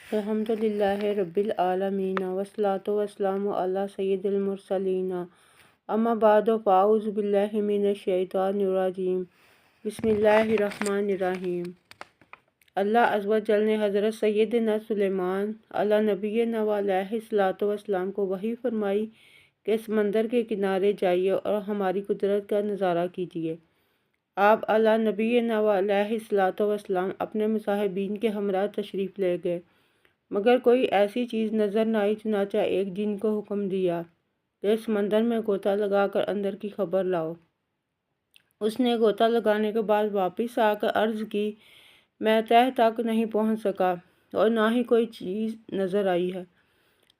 الحمدللہ رب العالمین والصلاۃ والسلام علی سید المرسلین اما بعد فاعوذ باللہ من الشیطان الرجیم بسم اللہ الرحمن الرحیم۔ اللہ عز و جل نے حضرت سیدنا سلیمان علی نبینا علیہ الصلاۃ والسلام کو وحی فرمائی کہ سمندر کے کنارے جائیے اور ہماری قدرت کا نظارہ کیجیے۔ آپ علی نبینا علیہ الصلاۃ والسلام اپنے مصاحبین کے ہمراہ تشریف لے گئے، مگر کوئی ایسی چیز نظر نہ آئی، چنانچہ ایک جن کو حکم دیا کہ سمندر میں غوطہ لگا کر اندر کی خبر لاؤ۔ اس نے غوطہ لگانے کے بعد واپس آ کر عرض کی، میں تہہ تک نہیں پہنچ سکا اور نہ ہی کوئی چیز نظر آئی ہے۔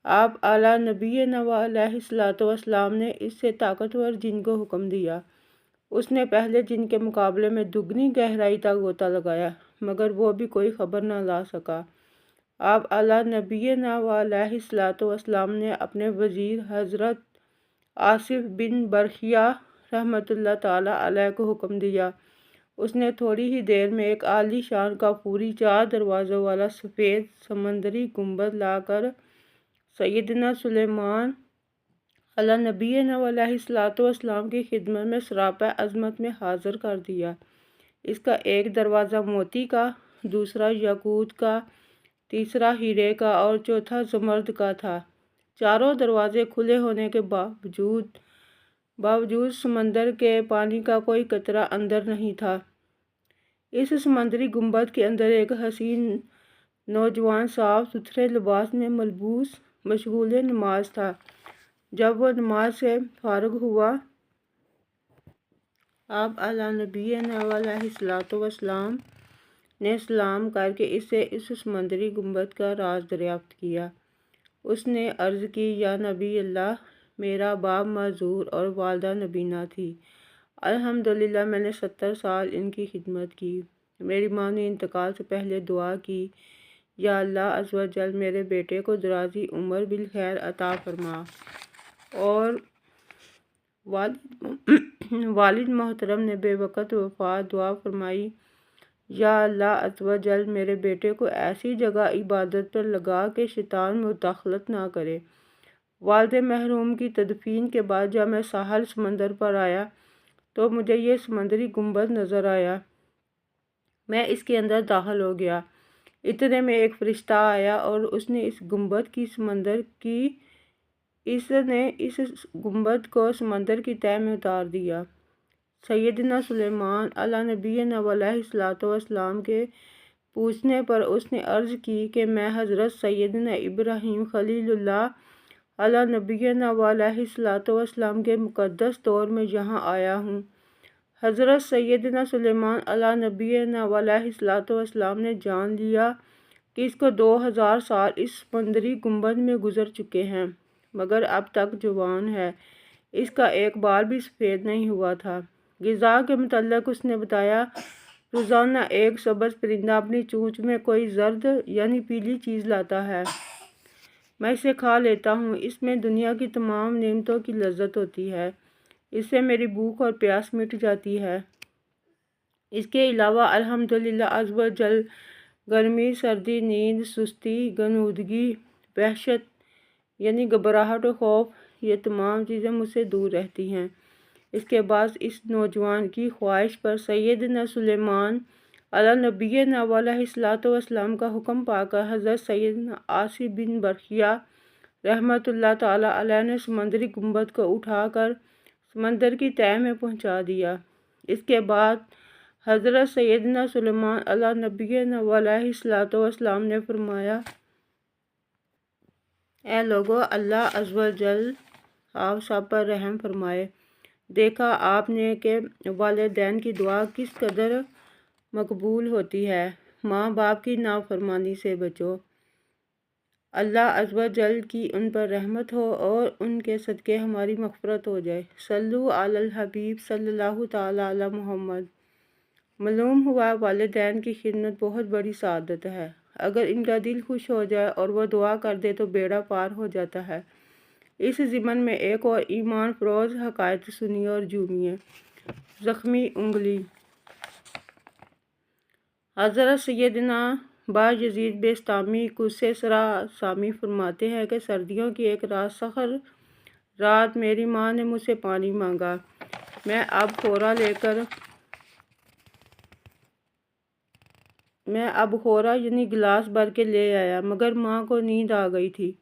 آپ اعلیٰ نبینا علیہ الصلاۃ والسلام نے اس سے طاقتور جن کو حکم دیا۔ اس نے پہلے جن کے مقابلے میں دگنی گہرائی تک غوطہ لگایا، مگر وہ بھی کوئی خبر نہ لا سکا۔ آپ اعلیٰ نبینا علیہ الصلاۃ والسلام نے اپنے وزیر حضرت آصف بن برخیہ رحمۃ اللہ تعالیٰ علیہ کو حکم دیا۔ اس نے تھوڑی ہی دیر میں ایک عالی شان کافوری 4 دروازوں والا سفید سمندری گنبد لا کر سیدنا سلیمان علی نبینا علیہ الصلاۃ والسلام کی خدمت میں سراپا عظمت میں حاضر کر دیا۔ اس کا ایک دروازہ موتی کا، دوسرا یاقوت کا، تیسرا ہیرے کا اور چوتھا زمرد کا تھا۔ چاروں دروازے کھلے ہونے کے باوجود سمندر کے پانی کا کوئی قطرہ اندر نہیں تھا۔ اس سمندری گنبد کے اندر ایک حسین نوجوان صاف ستھرے لباس میں ملبوس مشغول نماز تھا۔ جب وہ نماز سے فارغ ہوا، آپ علی نبینا علیہ الصلاۃ والسلام نے سلام کر کے اس سے اس سمندری گنبد کا راز دریافت کیا۔ اس نے عرض کی، یا نبی اللہ، میرا باپ معذور اور والدہ نبینا تھی۔ الحمدللہ میں نے 70 سال ان کی خدمت کی۔ میری ماں نے انتقال سے پہلے دعا کی، یا اللہ عز و جل میرے بیٹے کو درازی عمر بالخیر عطا فرما، اور والد محترم نے بے وقت وفات دعا فرمائی، یا اللہ عز و جل میرے بیٹے کو ایسی جگہ عبادت پر لگا کہ شیطان مداخلت نہ کرے۔ والد مرحوم کی تدفین کے بعد جب میں ساحل سمندر پر آیا تو مجھے یہ سمندری گنبد نظر آیا۔ میں اس کے اندر داخل ہو گیا۔ اتنے میں ایک فرشتہ آیا اور اس نے اس گنبد کو سمندر کی تہہ میں اتار دیا۔ سیدنا سلیمان علی نبینا علیہ الصلاۃ والسلام کے پوچھنے پر اس نے عرض کی کہ میں حضرت سیدنا ابراہیم خلیل اللہ علی نبینا علیہ الصلاۃ والسلام کے مقدس دور میں یہاں آیا ہوں۔ حضرت سیدنا سلیمان علی نبینا علیہ الصلاۃ والسلام نے جان لیا کہ اس کو 2000 سال اس سمندری گنبد میں گزر چکے ہیں، مگر اب تک جوان ہے، اس کا ایک بال بھی سفید نہیں ہوا تھا۔ غذا کے متعلق اس نے بتایا، روزانہ ایک سبز پرندہ اپنی چونچ میں کوئی زرد یعنی پیلی چیز لاتا ہے، میں اسے کھا لیتا ہوں، اس میں دنیا کی تمام نعمتوں کی لذت ہوتی ہے، اس سے میری بھوک اور پیاس مٹ جاتی ہے۔ اس کے علاوہ الحمدللہ عز و جل گرمی، سردی، نیند، سستی، غنودگی، وحشت یعنی گھبراہٹ و خوف، یہ تمام چیزیں مجھ سے دور رہتی ہیں۔ اس کے بعد اس نوجوان کی خواہش پر سیدنا سلیمان علی نبینا علیہ الصلاۃ والسلام کا حکم پا کر حضرت سیدنا آصف بن برخیہ رحمۃ اللہ تعالیٰ علیہ نے سمندری گنبد کو اٹھا کر سمندر کی تہہ میں پہنچا دیا۔ اس کے بعد حضرت سیدنا سلیمان علی نبینا علیہ الصلاۃ والسلام نے فرمایا، اے لوگو، اللہ عز و جل آپ سب پر رحم فرمائے۔ دیکھا آپ نے کہ والدین کی دعا کس قدر مقبول ہوتی ہے۔ ماں باپ کی نافرمانی سے بچو، اللہ عز و جل کی ان پر رحمت ہو اور ان کے صدقے ہماری مغفرت ہو جائے۔ صلو علی الحبیب صلی اللہ تعالی علی محمد۔ معلوم ہوا والدین کی خدمت بہت بڑی سعادت ہے۔ اگر ان کا دل خوش ہو جائے اور وہ دعا کر دے تو بیڑا پار ہو جاتا ہے۔ اس ضمن میں ایک اور ایمان فروز حکایت سنیے اور جھومیے۔ زخمی انگلی۔ حضرت سیدنا باجزید بیستامی قصے سرا سامی فرماتے ہیں کہ سردیوں کی ایک رات سخر رات میری ماں نے مجھ سے پانی مانگا۔ میں اب خورا یعنی گلاس بھر کے لے آیا، مگر ماں کو نیند آ گئی تھی۔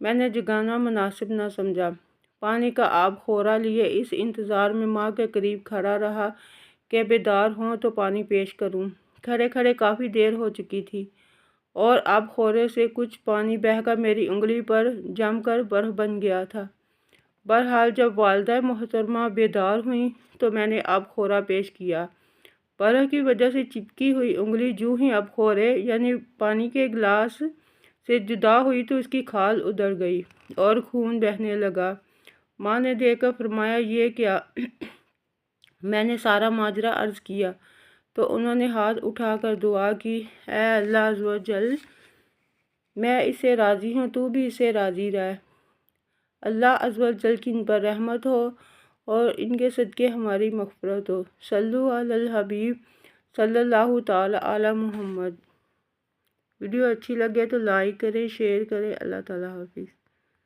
میں نے جگانا مناسب نہ سمجھا۔ پانی کا آب خورا لیے اس انتظار میں ماں کے قریب کھڑا رہا کہ بیدار ہوں تو پانی پیش کروں۔ کھڑے کھڑے کافی دیر ہو چکی تھی اور اب خورے سے کچھ پانی بہہ کر میری انگلی پر جم کر برف بن گیا تھا۔ بہرحال جب والدہ محترمہ بیدار ہوئیں تو میں نے اب خورا پیش کیا۔ برف کی وجہ سے چپکی ہوئی انگلی جو ہی اب خورے یعنی پانی کے گلاس سے جدا ہوئی تو اس کی کھال ادھر گئی اور خون بہنے لگا۔ ماں نے دیکھ کر فرمایا، یہ کیا؟ میں نے سارا ماجرا عرض کیا تو انہوں نے ہاتھ اٹھا کر دعا کی، اے اللہ عز و جل، میں اس سے راضی ہوں، تو بھی اس سے راضی رہ۔ اللہ عز و جل کی ان پر رحمت ہو اور ان کے صدقے ہماری مغفرت ہو۔ صلو علی الحبیب صلی اللہ تعالی علی محمد۔ ویڈیو اچھی لگے تو لائک کریں، شیئر کریں۔ اللہ تعالیٰ حافظ۔